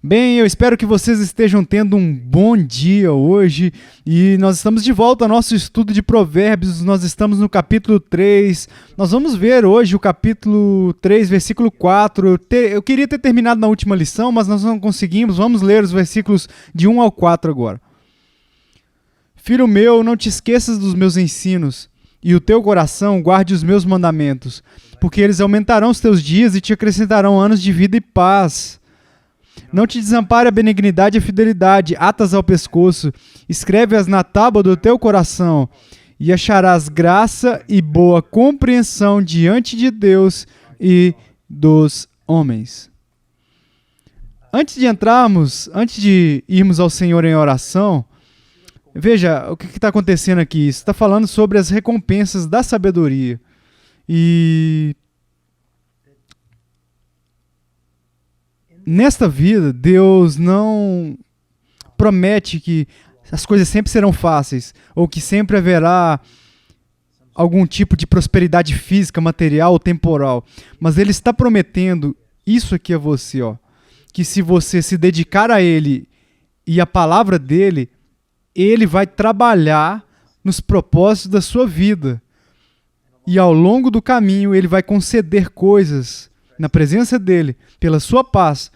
Bem, eu espero que vocês estejam tendo um bom dia hoje e nós estamos de volta ao nosso estudo de Provérbios, nós estamos no capítulo 3, nós vamos ver hoje o capítulo 3, versículo 4, eu queria ter terminado na última lição, mas nós não conseguimos, vamos ler os versículos de 1 ao 4 agora. Filho meu, não te esqueças dos meus ensinos, e o teu coração guarde os meus mandamentos, porque eles aumentarão os teus dias e te acrescentarão anos de vida e paz. Não te desampare a benignidade e a fidelidade, atas ao pescoço, escreve-as na tábua do teu coração, e acharás graça e boa compreensão diante de Deus e dos homens. Antes de irmos ao Senhor em oração, veja o que está acontecendo aqui. Isso está falando sobre as recompensas da sabedoria. E nesta vida, Deus não promete que as coisas sempre serão fáceis, ou que sempre haverá algum tipo de prosperidade física, material ou temporal. Mas Ele está prometendo isso aqui a você, ó, que se você se dedicar a Ele e à palavra dEle, Ele vai trabalhar nos propósitos da sua vida. E ao longo do caminho, Ele vai conceder coisas na presença dEle, pela sua paz,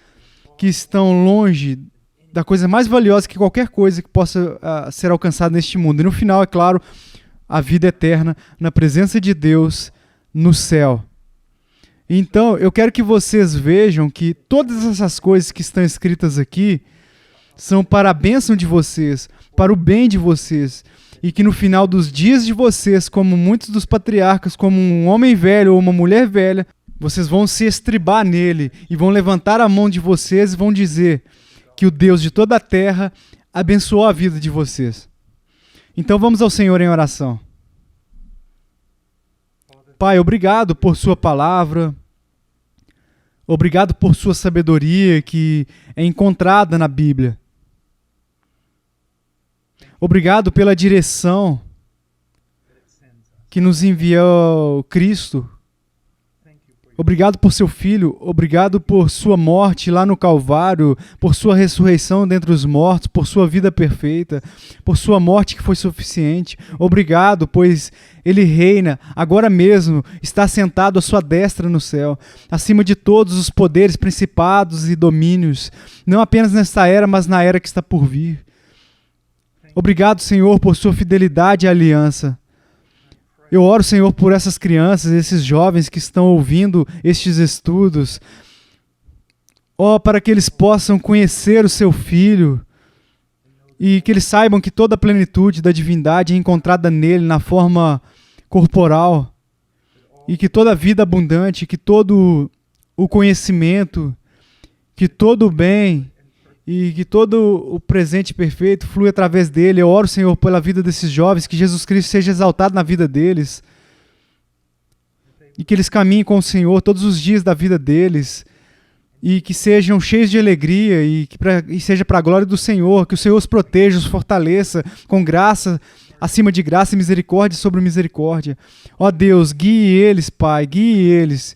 que estão longe da coisa mais valiosa que qualquer coisa que possa ser alcançada neste mundo. E no final, é claro, a vida eterna na presença de Deus no céu. Então, eu quero que vocês vejam que todas essas coisas que estão escritas aqui são para a bênção de vocês, para o bem de vocês. E que no final dos dias de vocês, como muitos dos patriarcas, como um homem velho ou uma mulher velha, vocês vão se estribar nele e vão levantar a mão de vocês e vão dizer que o Deus de toda a terra abençoou a vida de vocês. Então vamos ao Senhor em oração. Pai, obrigado por sua palavra. Obrigado por sua sabedoria que é encontrada na Bíblia. Obrigado pela direção que nos enviou Cristo. Obrigado por seu Filho, obrigado por sua morte lá no Calvário, por sua ressurreição dentre os mortos, por sua vida perfeita, por sua morte que foi suficiente. Obrigado, pois Ele reina, agora mesmo está sentado à sua destra no céu, acima de todos os poderes, principados e domínios, não apenas nesta era, mas na era que está por vir. Obrigado, Senhor, por sua fidelidade à aliança. Eu oro, Senhor, por essas crianças, esses jovens que estão ouvindo estes estudos. Para que eles possam conhecer o seu Filho e que eles saibam que toda a plenitude da divindade é encontrada nele na forma corporal e que toda a vida abundante, que todo o conhecimento, que todo o bem e que todo o presente perfeito flui através dele. Eu oro, Senhor, pela vida desses jovens, que Jesus Cristo seja exaltado na vida deles e que eles caminhem com o Senhor todos os dias da vida deles e que sejam cheios de alegria e seja para a glória do Senhor, que o Senhor os proteja, os fortaleça com graça acima de graça e misericórdia sobre misericórdia. Ó Deus, guie eles, Pai, guie eles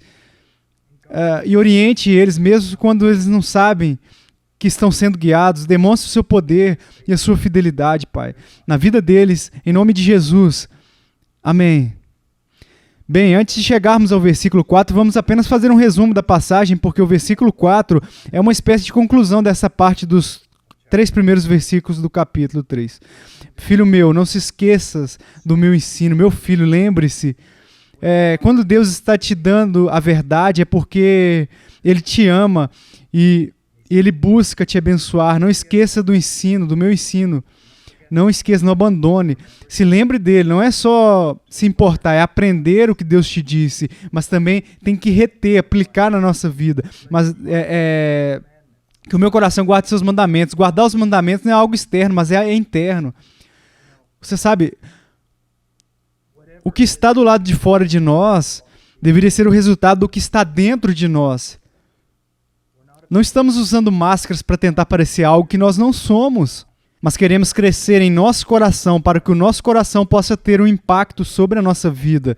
e oriente eles, mesmo quando eles não sabem que estão sendo guiados. Demonstre o seu poder e a sua fidelidade, Pai, na vida deles, em nome de Jesus. Amém. Bem, antes de chegarmos ao versículo 4, vamos apenas fazer um resumo da passagem, porque o versículo 4 é uma espécie de conclusão dessa parte dos 3 primeiros versículos do capítulo 3. Filho meu, não se esqueças do meu ensino. Meu filho, lembre-se, quando Deus está te dando a verdade, é porque Ele te ama e Ele busca te abençoar. Não esqueça do ensino, do meu ensino. Não esqueça, não abandone. Se lembre dele. Não é só se importar, é aprender o que Deus te disse, mas também tem que reter, aplicar na nossa vida. Mas que o meu coração guarde seus mandamentos. Guardar os mandamentos não é algo externo, mas é interno. Você sabe, o que está do lado de fora de nós deveria ser o resultado do que está dentro de nós. Não estamos usando máscaras para tentar parecer algo que nós não somos, mas queremos crescer em nosso coração para que o nosso coração possa ter um impacto sobre a nossa vida.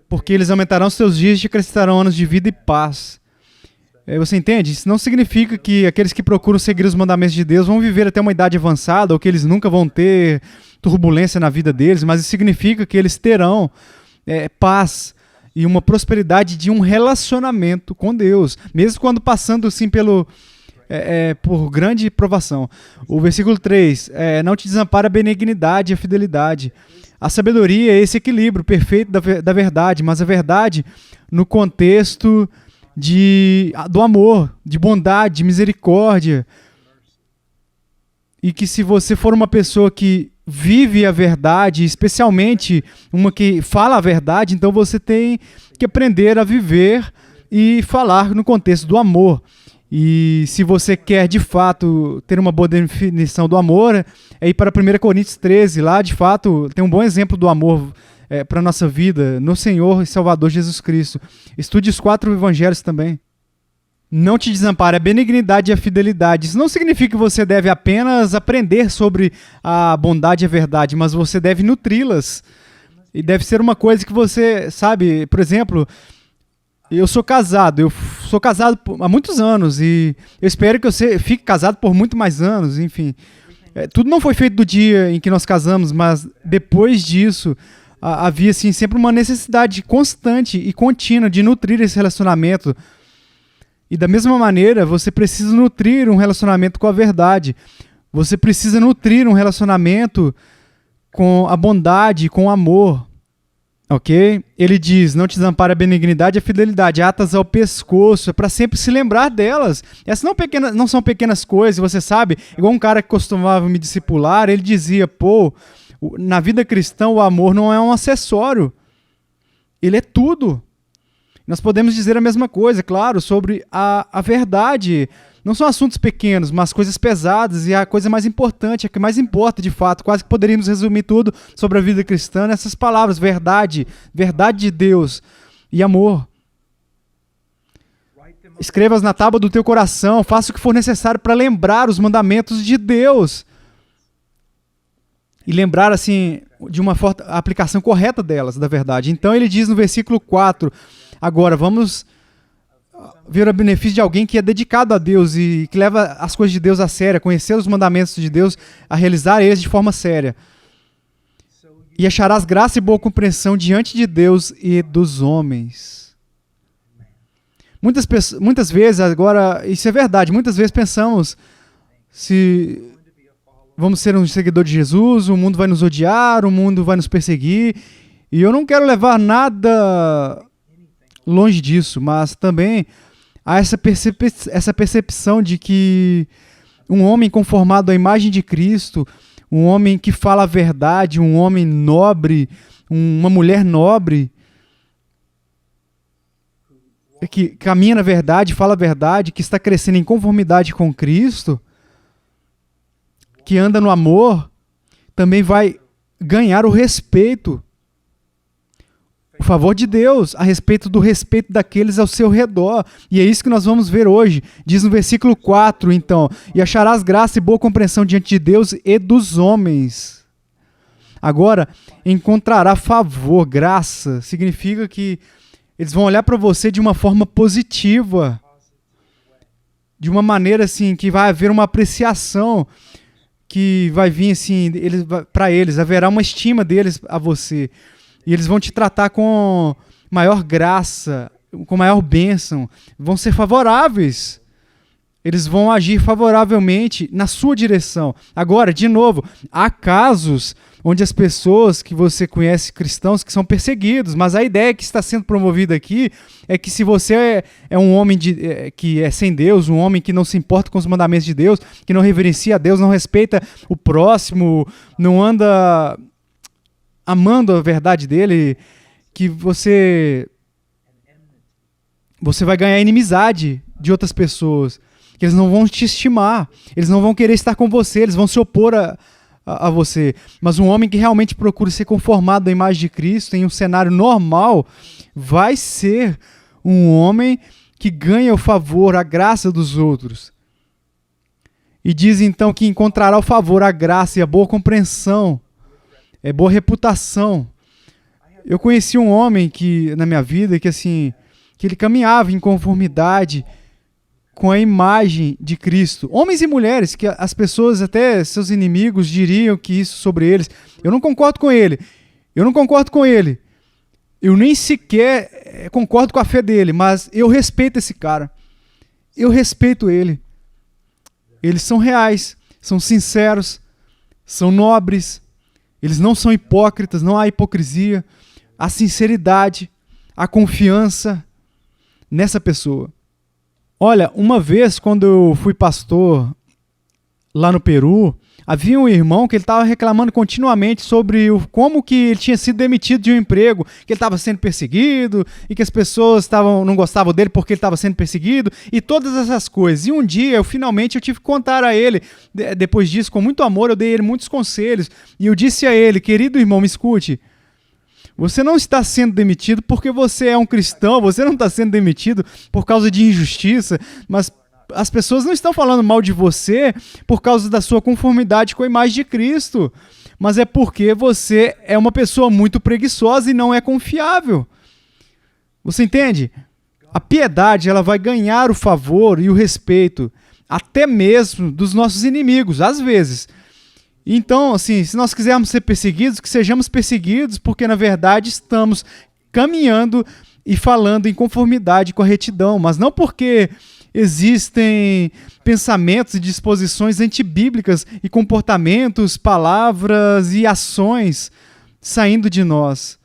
Porque eles aumentarão os teus dias e te acrescentarão anos de vida e paz. Você entende? Isso não significa que aqueles que procuram seguir os mandamentos de Deus vão viver até uma idade avançada ou que eles nunca vão ter turbulência na vida deles, mas isso significa que eles terão paz e uma prosperidade de um relacionamento com Deus, mesmo quando passando assim por grande provação. O versículo 3, não te desampara a benignidade e a fidelidade. A sabedoria é esse equilíbrio perfeito da verdade, mas a verdade no contexto do amor, de bondade, de misericórdia. E que se você for uma pessoa que vive a verdade, especialmente uma que fala a verdade, então você tem que aprender a viver e falar no contexto do amor. E se você quer, de fato, ter uma boa definição do amor, é ir para 1 Coríntios 13. Lá, de fato, tem um bom exemplo do amor para a nossa vida no Senhor e Salvador Jesus Cristo. Estude os 4 evangelhos também. Não te desampare a benignidade e a fidelidade. Isso não significa que você deve apenas aprender sobre a bondade e a verdade, mas você deve nutri-las. E deve ser uma coisa que você, sabe, por exemplo... Eu sou casado há muitos anos e eu espero que você fique casado por muito mais anos, enfim. Tudo não foi feito do dia em que nós casamos, mas depois disso havia assim, sempre uma necessidade constante e contínua de nutrir esse relacionamento. E da mesma maneira, você precisa nutrir um relacionamento com a verdade. Você precisa nutrir um relacionamento com a bondade, com o amor. Ok? Ele diz, não te desampara a benignidade e a fidelidade, atas ao pescoço, é para sempre se lembrar delas. Essas não são pequenas coisas, você sabe, igual um cara que costumava me discipular, ele dizia, na vida cristã o amor não é um acessório, ele é tudo. Nós podemos dizer a mesma coisa, claro, sobre a verdade. Não são assuntos pequenos, mas coisas pesadas, e a coisa mais importante, a que mais importa de fato, quase que poderíamos resumir tudo sobre a vida cristã nessas palavras, verdade de Deus e amor. Escrevas na tábua do teu coração, faça o que for necessário para lembrar os mandamentos de Deus. E lembrar, assim, de uma aplicação correta delas, da verdade. Então ele diz no versículo 4, agora vamos... ver o benefício de alguém que é dedicado a Deus e que leva as coisas de Deus a sério, a conhecer os mandamentos de Deus, a realizar eles de forma séria. E acharás graça e boa compreensão diante de Deus e dos homens. Muitas vezes, agora, isso é verdade, muitas vezes pensamos se vamos ser um seguidor de Jesus, o mundo vai nos odiar, o mundo vai nos perseguir, e eu não quero levar nada... longe disso, mas também há essa percepção de que um homem conformado à imagem de Cristo, um homem que fala a verdade, um homem nobre, uma mulher nobre, que caminha na verdade, fala a verdade, que está crescendo em conformidade com Cristo, que anda no amor, também vai ganhar o respeito, o favor de Deus, a respeito do respeito daqueles ao seu redor. E é isso que nós vamos ver hoje. Diz no versículo 4, então, e acharás graça e boa compreensão diante de Deus e dos homens. Agora, encontrará favor, graça, significa que eles vão olhar para você de uma forma positiva, de uma maneira assim, que vai haver uma apreciação, que vai vir assim, para eles, haverá uma estima deles a você. E eles vão te tratar com maior graça, com maior bênção, vão ser favoráveis. Eles vão agir favoravelmente na sua direção. Agora, de novo, há casos onde as pessoas que você conhece, cristãos, que são perseguidos, mas a ideia que está sendo promovida aqui é que se você é um homem que é sem Deus, um homem que não se importa com os mandamentos de Deus, que não reverencia a Deus, não respeita o próximo, não anda amando a verdade dele, que você vai ganhar inimizade de outras pessoas, que eles não vão te estimar, eles não vão querer estar com você, eles vão se opor a você. Mas um homem que realmente procura ser conformado à imagem de Cristo em um cenário normal, vai ser um homem que ganha o favor, a graça dos outros. E diz então que encontrará o favor, a graça e a boa compreensão, boa reputação. Eu conheci um homem que na minha vida que assim, que ele caminhava em conformidade com a imagem de Cristo. Homens e mulheres, que as pessoas, até seus inimigos, diriam que isso sobre eles. Eu não concordo com ele. Eu não concordo com ele. Eu nem sequer concordo com a fé dele, mas eu respeito esse cara. Eu respeito ele. Eles são reais, são sinceros, são nobres. Eles não são hipócritas, não há hipocrisia. Há sinceridade, há confiança nessa pessoa. Olha, uma vez quando eu fui pastor lá no Peru, havia um irmão que ele estava reclamando continuamente sobre como que ele tinha sido demitido de um emprego, que ele estava sendo perseguido e que as pessoas não gostavam dele porque ele estava sendo perseguido e todas essas coisas. E um dia, eu tive que contar a ele, depois disso, com muito amor, eu dei a ele muitos conselhos e eu disse a ele: querido irmão, me escute, você não está sendo demitido porque você é um cristão, você não está sendo demitido por causa de injustiça, mas as pessoas não estão falando mal de você por causa da sua conformidade com a imagem de Cristo, mas é porque você é uma pessoa muito preguiçosa e não é confiável. Você entende? A piedade, ela vai ganhar o favor e o respeito, até mesmo dos nossos inimigos, às vezes. Então, assim, se nós quisermos ser perseguidos, que sejamos perseguidos, porque na verdade estamos caminhando e falando em conformidade com a retidão, mas não porque existem pensamentos e disposições antibíblicas e comportamentos, palavras e ações saindo de nós.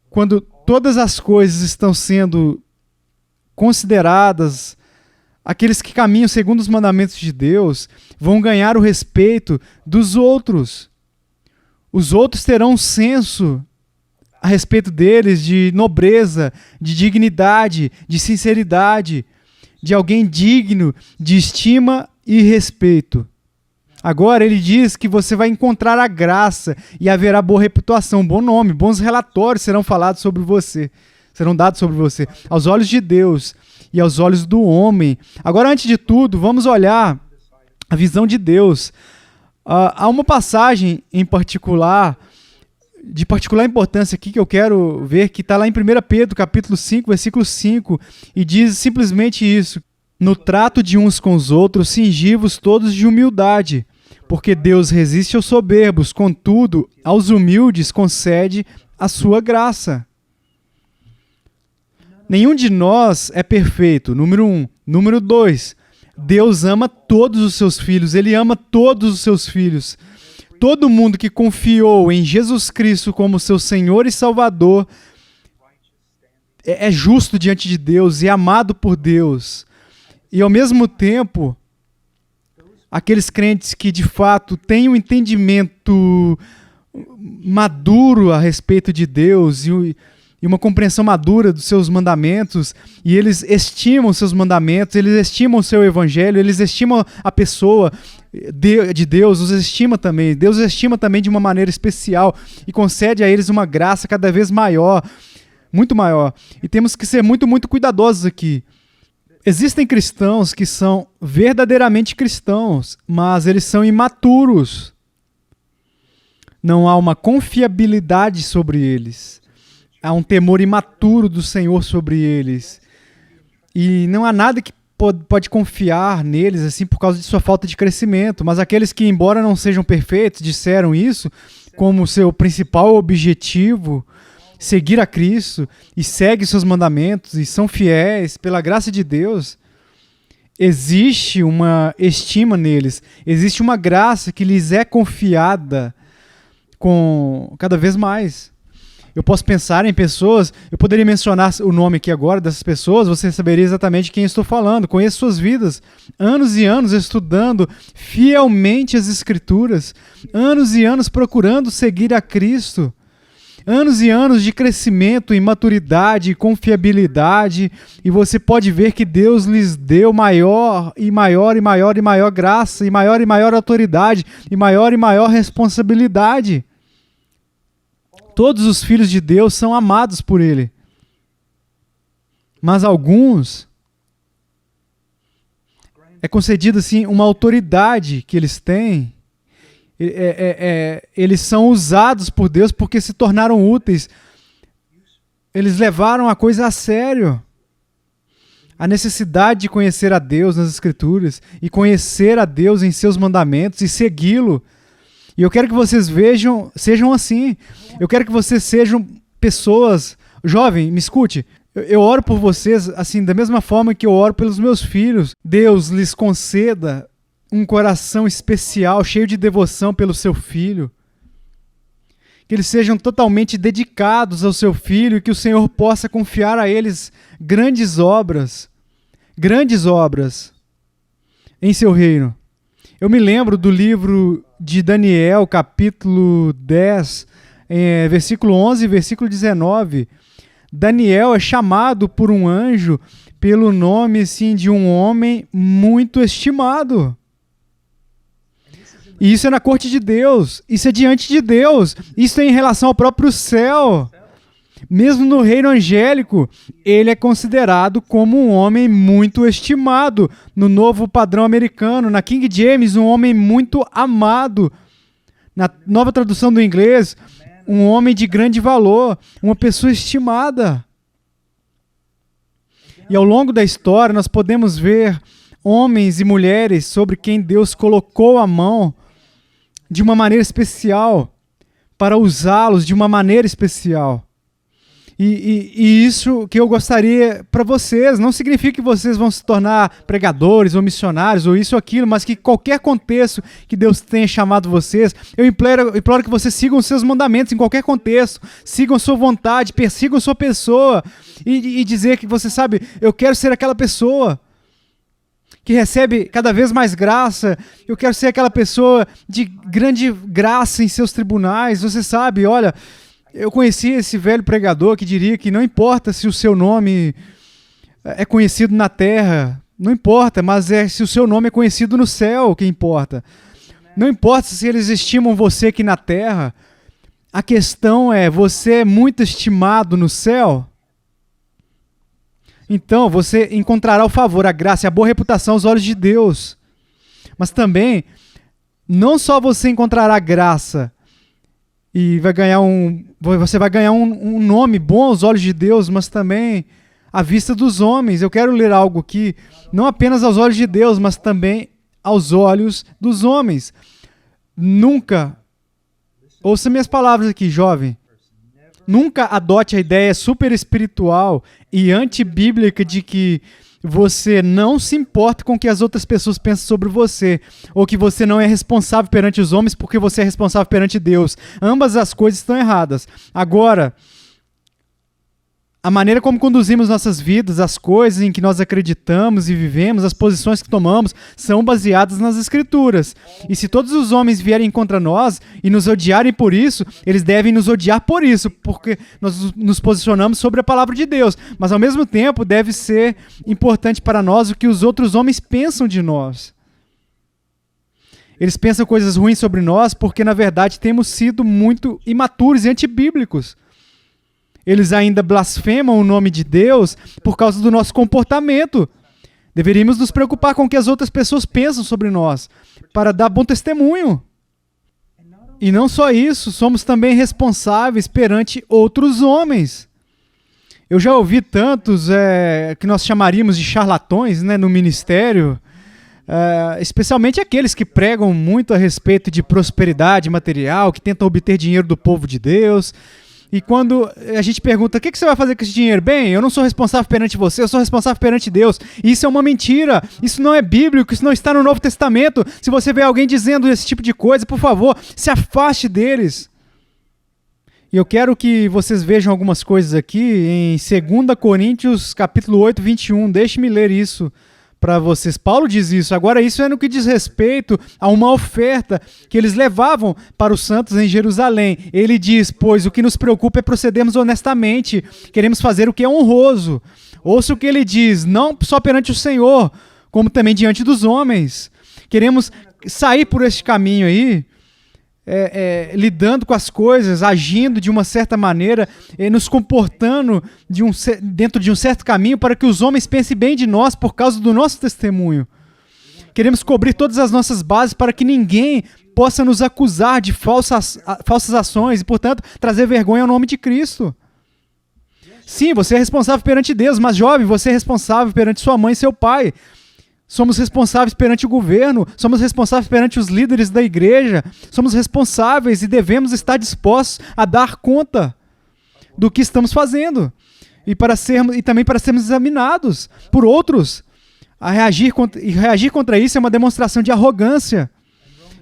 Quando todas as coisas estão sendo consideradas, aqueles que caminham segundo os mandamentos de Deus vão ganhar o respeito dos outros. Os outros terão um senso a respeito deles de nobreza, de dignidade, de sinceridade, de alguém digno de estima e respeito. Agora ele diz que você vai encontrar a graça e haverá boa reputação, bom nome, bons relatórios serão falados sobre você, serão dados sobre você, aos olhos de Deus e aos olhos do homem. Agora, antes de tudo, vamos olhar a visão de Deus. Há uma passagem em particular, de particular importância aqui, que eu quero ver, que está lá em 1 Pedro, capítulo 5, versículo 5, e diz simplesmente isso: no trato de uns com os outros, cingi-vos todos de humildade, porque Deus resiste aos soberbos, contudo, aos humildes concede a sua graça. Nenhum de nós é perfeito, número 1. Número 2, Deus ama todos os seus filhos, Ele ama todos os seus filhos. Todo mundo que confiou em Jesus Cristo como seu Senhor e Salvador é justo diante de Deus e amado por Deus. E ao mesmo tempo, aqueles crentes que de fato têm um entendimento maduro a respeito de Deus e uma compreensão madura dos seus mandamentos, e eles estimam seus mandamentos, eles estimam o seu evangelho, eles estimam a pessoa de Deus, os estima também. Deus os estima também de uma maneira especial e concede a eles uma graça cada vez maior, muito maior. E temos que ser muito, muito cuidadosos aqui. Existem cristãos que são verdadeiramente cristãos, mas eles são imaturos. Não há uma confiabilidade sobre eles. Há um temor imaturo do Senhor sobre eles. E não há nada que pode confiar neles assim por causa de sua falta de crescimento. Mas aqueles que, embora não sejam perfeitos, disseram isso como seu principal objetivo, seguir a Cristo, e seguem seus mandamentos, e são fiéis pela graça de Deus, existe uma estima neles, existe uma graça que lhes é confiada com cada vez mais. Eu posso pensar em pessoas, eu poderia mencionar o nome aqui agora dessas pessoas, você saberia exatamente quem eu estou falando. Conheço suas vidas, anos e anos estudando fielmente as Escrituras, anos e anos procurando seguir a Cristo, anos e anos de crescimento em maturidade e confiabilidade, e você pode ver que Deus lhes deu maior e maior e maior e maior graça, e maior autoridade, e maior responsabilidade. Todos os filhos de Deus são amados por Ele. Mas alguns é concedido assim uma autoridade que eles têm. Eles são usados por Deus porque se tornaram úteis. Eles levaram a coisa a sério. a necessidade de conhecer a Deus nas Escrituras e conhecer a Deus em seus mandamentos e segui-lo. E eu quero que vocês sejam assim. Eu quero que vocês sejam pessoas... Jovem, me escute. Eu oro por vocês assim, da mesma forma que eu oro pelos meus filhos. Deus lhes conceda um coração especial, cheio de devoção pelo seu filho. Que eles sejam totalmente dedicados ao seu filho e que o Senhor possa confiar a eles grandes obras em seu reino. Eu me lembro do livro de Daniel, capítulo 10, versículo 11 e versículo 19. Daniel é chamado por um anjo pelo nome assim, de um homem muito estimado. E isso é na corte de Deus, isso é diante de Deus, isso é em relação ao próprio céu. Mesmo no reino angélico, ele é considerado como um homem muito estimado. No novo padrão americano, na King James, um homem muito amado. Na nova tradução do inglês, um homem de grande valor, uma pessoa estimada. E ao longo da história, nós podemos ver homens e mulheres sobre quem Deus colocou a mão de uma maneira especial, para usá-los de uma maneira especial. E isso que eu gostaria para vocês, não significa que vocês vão se tornar pregadores ou missionários ou isso ou aquilo, mas que qualquer contexto que Deus tenha chamado vocês, eu imploro que vocês sigam os seus mandamentos em qualquer contexto, sigam a sua vontade, persigam a sua pessoa e dizer que você sabe, eu quero ser aquela pessoa que recebe cada vez mais graça, eu quero ser aquela pessoa de grande graça em seus tribunais, você sabe, olha... Eu conheci esse velho pregador que diria que não importa se o seu nome é conhecido na terra, não importa, mas se o seu nome é conhecido no céu, o que importa. Não importa se eles estimam você aqui na terra, a questão é, você é muito estimado no céu? Então, você encontrará o favor, a graça e a boa reputação aos olhos de Deus. Mas também, não só você encontrará graça, e você vai ganhar um nome bom aos olhos de Deus, mas também à vista dos homens. Eu quero ler algo aqui, não apenas aos olhos de Deus, mas também aos olhos dos homens. Nunca, ouça minhas palavras aqui, jovem, nunca adote a ideia super espiritual e antibíblica de que você não se importa com o que as outras pessoas pensam sobre você, ou que você não é responsável perante os homens porque você é responsável perante Deus. Ambas as coisas estão erradas. Agora, a maneira como conduzimos nossas vidas, as coisas em que nós acreditamos e vivemos, as posições que tomamos, são baseadas nas Escrituras. E se todos os homens vierem contra nós e nos odiarem por isso, eles devem nos odiar por isso, porque nós nos posicionamos sobre a palavra de Deus. Mas, ao mesmo tempo, deve ser importante para nós o que os outros homens pensam de nós. Eles pensam coisas ruins sobre nós porque, na verdade, temos sido muito imaturos e antibíblicos. Eles ainda blasfemam o nome de Deus por causa do nosso comportamento. Deveríamos nos preocupar com o que as outras pessoas pensam sobre nós, para dar bom testemunho. E não só isso, somos também responsáveis perante outros homens. Eu já ouvi tantos que nós chamaríamos de charlatões, né, no ministério, especialmente aqueles que pregam muito a respeito de prosperidade material, que tentam obter dinheiro do povo de Deus. E quando a gente pergunta, o que você vai fazer com esse dinheiro? Bem, eu não sou responsável perante você, eu sou responsável perante Deus. Isso é uma mentira, isso não é bíblico, isso não está no Novo Testamento. Se você vê alguém dizendo esse tipo de coisa, por favor, se afaste deles. E eu quero que vocês vejam algumas coisas aqui em 2 Coríntios, capítulo 8, 21. Deixe-me ler isso para vocês. Paulo diz isso. Agora, isso é no que diz respeito a uma oferta que eles levavam para os santos em Jerusalém. Ele diz, pois o que nos preocupa é procedermos honestamente, queremos fazer o que é honroso. Ouça o que ele diz, não só perante o Senhor, como também diante dos homens. Queremos sair por este caminho aí, lidando com as coisas, agindo de uma certa maneira, nos comportando dentro de um certo caminho para que os homens pensem bem de nós por causa do nosso testemunho. Queremos cobrir todas as nossas bases para que ninguém possa nos acusar de falsas ações e, portanto, trazer vergonha ao nome de Cristo. Sim, você é responsável perante Deus, mas jovem, você é responsável perante sua mãe e seu pai. Somos responsáveis perante o governo, somos responsáveis perante os líderes da igreja, somos responsáveis e devemos estar dispostos a dar conta do que estamos fazendo. E também para sermos examinados por outros. Reagir contra isso é uma demonstração de arrogância.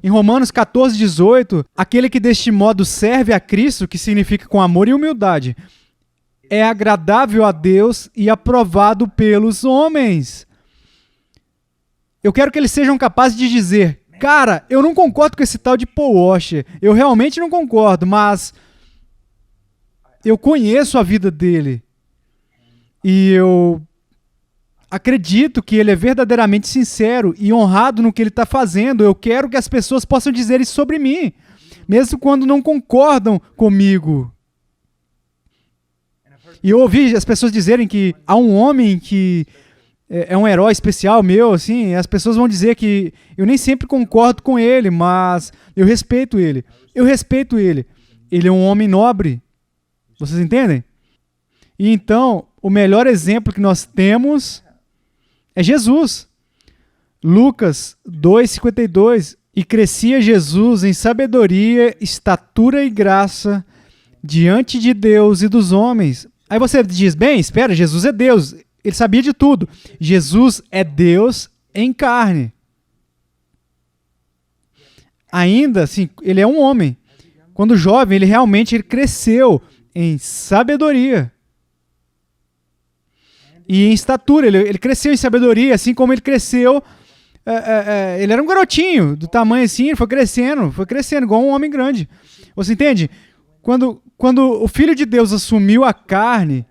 Em Romanos 14, 18, aquele que deste modo serve a Cristo, que significa com amor e humildade, é agradável a Deus e aprovado pelos homens. Eu quero que eles sejam capazes de dizer, cara, eu não concordo com esse tal de Paul Washer, eu realmente não concordo, mas eu conheço a vida dele e eu acredito que ele é verdadeiramente sincero e honrado no que ele está fazendo. Eu quero que as pessoas possam dizer isso sobre mim, mesmo quando não concordam comigo. E eu ouvi as pessoas dizerem que há um homem que é um herói especial meu, assim, as pessoas vão dizer que eu nem sempre concordo com ele, mas eu respeito ele. Eu respeito ele. Ele é um homem nobre. Vocês entendem? E então, o melhor exemplo que nós temos é Jesus. Lucas 2:52. E crescia Jesus em sabedoria, estatura e graça diante de Deus e dos homens. Aí você diz, bem, espera, Jesus é Deus. Ele sabia de tudo. Jesus é Deus em carne. Ainda assim, ele é um homem. Quando jovem, ele cresceu em sabedoria e em estatura. Ele cresceu em sabedoria, assim como ele cresceu. Ele era um garotinho, do tamanho assim, ele foi crescendo, igual um homem grande. Você entende? Quando o Filho de Deus assumiu a carne,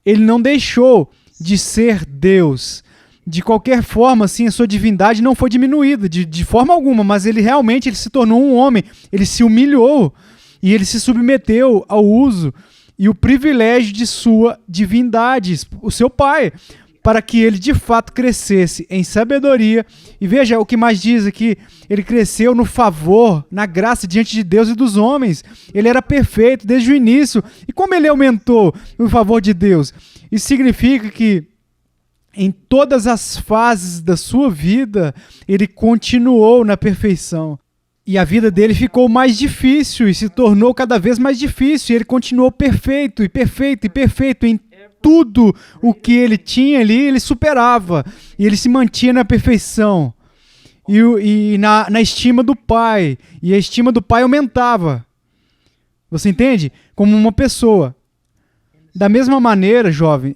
ele não deixou de ser Deus. De qualquer forma, assim, a sua divindade não foi diminuída, de forma alguma, mas ele se tornou um homem, ele se humilhou e ele se submeteu ao uso e o privilégio de sua divindade, o seu Pai, para que ele de fato crescesse em sabedoria. E veja o que mais diz aqui, ele cresceu no favor, na graça diante de Deus e dos homens. Ele era perfeito desde o início. E como ele aumentou no favor de Deus? Isso significa que em todas as fases da sua vida, ele continuou na perfeição. E a vida dele ficou mais difícil e se tornou cada vez mais difícil. E ele continuou perfeito e perfeito e perfeito em tudo o que ele tinha ali, ele superava. E ele se mantinha na perfeição. E na estima do Pai. E a estima do Pai aumentava. Você entende? Como uma pessoa. Da mesma maneira, jovem,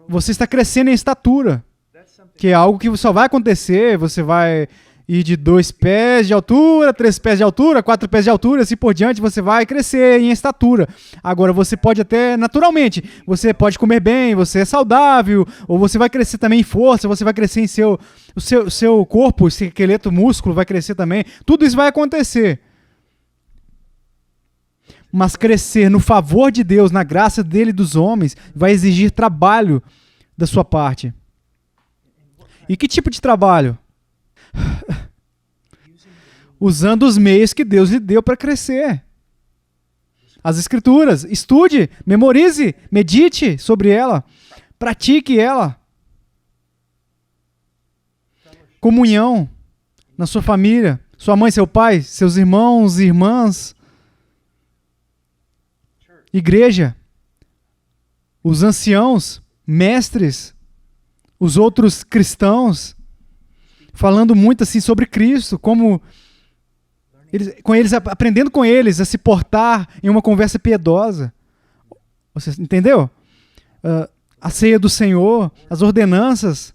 você está crescendo em estatura, que é algo que só vai acontecer, você vai ir de 2 pés de altura, 3 pés de altura, 4 pés de altura, assim por diante, você vai crescer em estatura. Agora, você pode até, naturalmente, você pode comer bem, você é saudável, ou você vai crescer também em força, você vai crescer em seu corpo, esse esqueleto, músculo vai crescer também, tudo isso vai acontecer. Mas crescer no favor de Deus, na graça dele e dos homens, vai exigir trabalho da sua parte. E que tipo de trabalho? Usando os meios que Deus lhe deu para crescer. As Escrituras, estude, memorize, medite sobre ela, pratique ela. Comunhão na sua família, sua mãe, seu pai, seus irmãos e irmãs. Igreja, os anciãos, mestres, os outros cristãos, falando muito assim sobre Cristo, aprendendo com eles a se portar em uma conversa piedosa. Você entendeu? A ceia do Senhor, as ordenanças,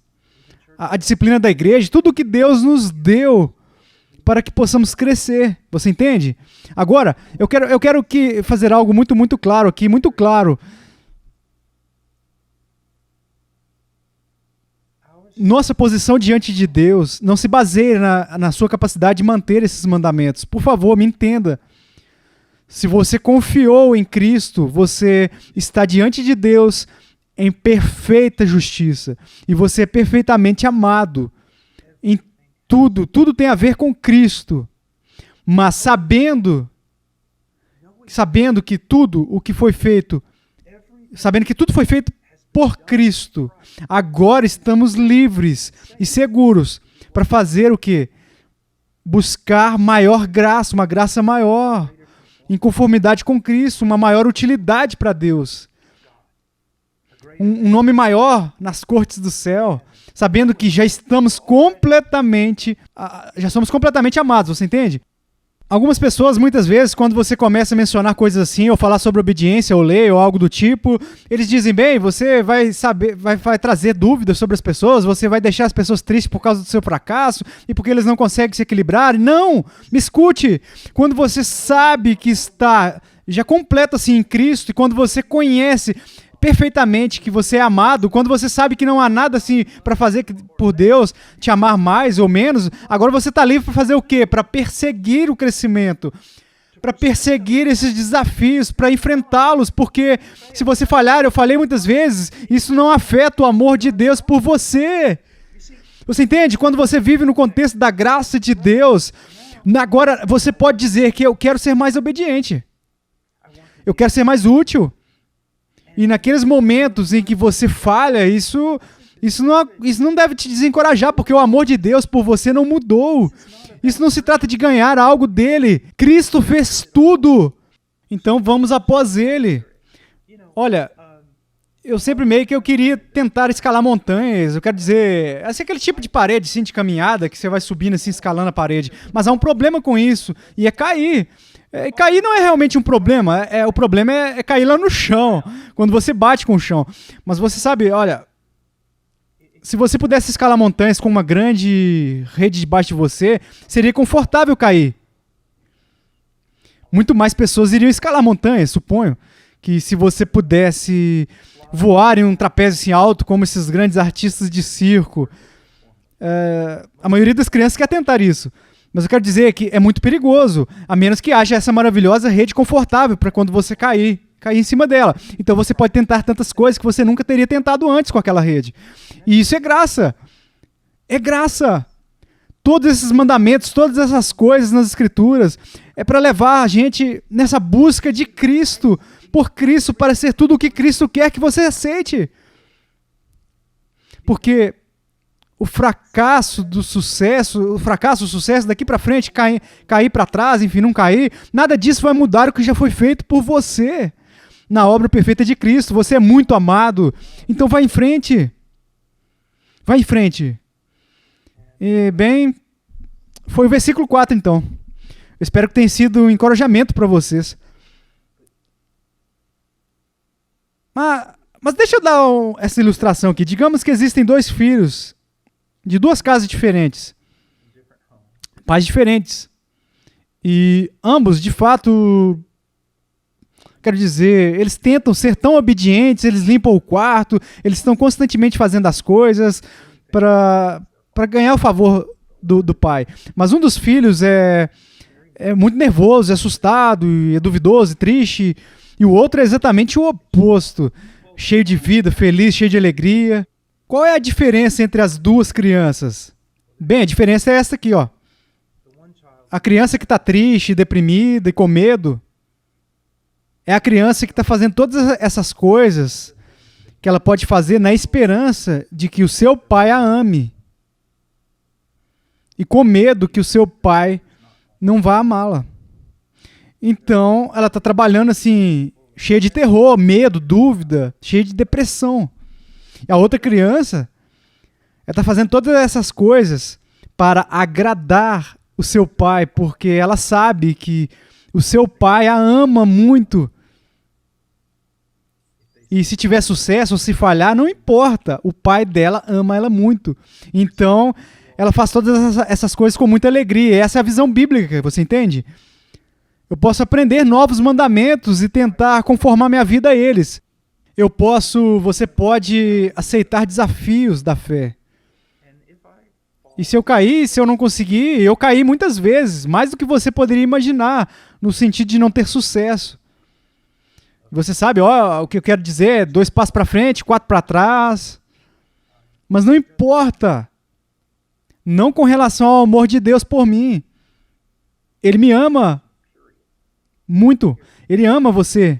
a disciplina da igreja, tudo que Deus nos deu para que possamos crescer. Você entende? Agora, eu quero fazer algo muito, muito claro aqui, muito claro. Nossa posição diante de Deus não se baseia na sua capacidade de manter esses mandamentos. Por favor, me entenda. Se você confiou em Cristo, você está diante de Deus em perfeita justiça. E você é perfeitamente amado. Em tudo tem a ver com Cristo. Mas sabendo sabendo que tudo o que foi feito, sabendo que tudo foi feito por Cristo, agora estamos livres e seguros para fazer o quê? Buscar maior graça, uma graça maior, em conformidade com Cristo, uma maior utilidade para Deus. Um nome maior nas cortes do céu, sabendo que já somos completamente amados, você entende? Algumas pessoas, muitas vezes, quando você começa a mencionar coisas assim, ou falar sobre obediência, ou lei, ou algo do tipo, eles dizem, bem, você vai trazer dúvidas sobre as pessoas, você vai deixar as pessoas tristes por causa do seu fracasso, e porque eles não conseguem se equilibrar. Não! Me escute! Quando você sabe que está já completo assim em Cristo, e quando você conhece perfeitamente que você é amado, quando você sabe que não há nada assim para fazer por Deus, te amar mais ou menos, agora você está livre para fazer o quê? Para perseguir o crescimento, para perseguir esses desafios, para enfrentá-los, porque se você falhar, eu falei muitas vezes, isso não afeta o amor de Deus por você. Você entende? Quando você vive no contexto da graça de Deus, agora você pode dizer que eu quero ser mais obediente, eu quero ser mais útil. E naqueles momentos em que você falha, isso não deve te desencorajar, porque o amor de Deus por você não mudou. Isso não se trata de ganhar algo dele. Cristo fez tudo. Então vamos após ele. Olha, eu sempre meio que eu queria tentar escalar montanhas. Eu quero dizer, assim, aquele tipo de parede assim, de caminhada, que você vai subindo assim, escalando a parede. Mas há um problema com isso, e é cair. Cair não é realmente um problema, o problema é cair lá no chão, quando você bate com o chão. Mas você sabe, olha, se você pudesse escalar montanhas com uma grande rede debaixo de você, seria confortável cair. Muito mais pessoas iriam escalar montanhas, suponho, que se você pudesse voar em um trapézio assim alto, como esses grandes artistas de circo, a maioria das crianças quer tentar isso. Mas eu quero dizer que é muito perigoso, a menos que haja essa maravilhosa rede confortável para quando você cair em cima dela. Então você pode tentar tantas coisas que você nunca teria tentado antes com aquela rede. E isso é graça. É graça. Todos esses mandamentos, todas essas coisas nas Escrituras, é para levar a gente nessa busca de Cristo, por Cristo, para ser tudo o que Cristo quer que você aceite. Porque o fracasso, o sucesso daqui para frente, cair para trás, enfim, não cair, nada disso vai mudar o que já foi feito por você na obra perfeita de Cristo. Você é muito amado, então vai em frente. Vai em frente. E, bem, foi o versículo 4, então. Eu espero que tenha sido um encorajamento para vocês. Mas deixa eu dar essa ilustração aqui. Digamos que existem dois filhos de duas casas diferentes, pais diferentes, e ambos, de fato, quero dizer, eles tentam ser tão obedientes, eles limpam o quarto, eles estão constantemente fazendo as coisas para ganhar o favor do pai. Mas um dos filhos é muito nervoso, é assustado, é duvidoso, triste, e o outro é exatamente o oposto, cheio de vida, feliz, cheio de alegria. Qual é a diferença entre as duas crianças? Bem, a diferença é essa aqui, ó. A criança que está triste, deprimida e com medo é a criança que está fazendo todas essas coisas que ela pode fazer na esperança de que o seu pai a ame. E com medo que o seu pai não vá amá-la. Então, ela está trabalhando assim, cheia de terror, medo, dúvida, cheia de depressão. E a outra criança, ela está fazendo todas essas coisas para agradar o seu pai, porque ela sabe que o seu pai a ama muito. E se tiver sucesso ou se falhar, não importa, o pai dela ama ela muito. Então, ela faz todas essas coisas com muita alegria. E essa é a visão bíblica, você entende? Eu posso aprender novos mandamentos e tentar conformar minha vida a eles. Você pode aceitar desafios da fé. E se eu não conseguir, eu caí muitas vezes, mais do que você poderia imaginar, no sentido de não ter sucesso. Você sabe, o que eu quero dizer é 2 passos para frente, 4 para trás. Mas não importa. Não com relação ao amor de Deus por mim. Ele me ama muito. Ele ama você.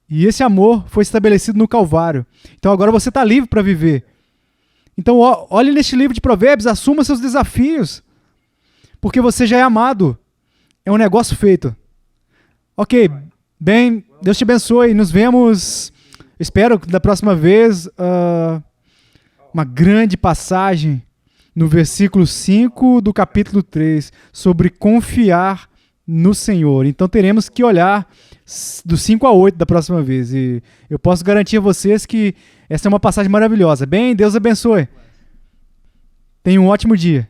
E esse amor foi estabelecido no Calvário. Então agora você está livre para viver. Então olhe neste livro de Provérbios, assuma seus desafios. Porque você já é amado. É um negócio feito. Ok, bem, Deus te abençoe. Nos vemos, espero que da próxima vez, uma grande passagem no versículo 5 do capítulo 3, sobre confiar no Senhor. Então teremos que olhar do 5 a 8 da próxima vez. E eu posso garantir a vocês que essa é uma passagem maravilhosa. Bem, Deus abençoe. Tenha um ótimo dia.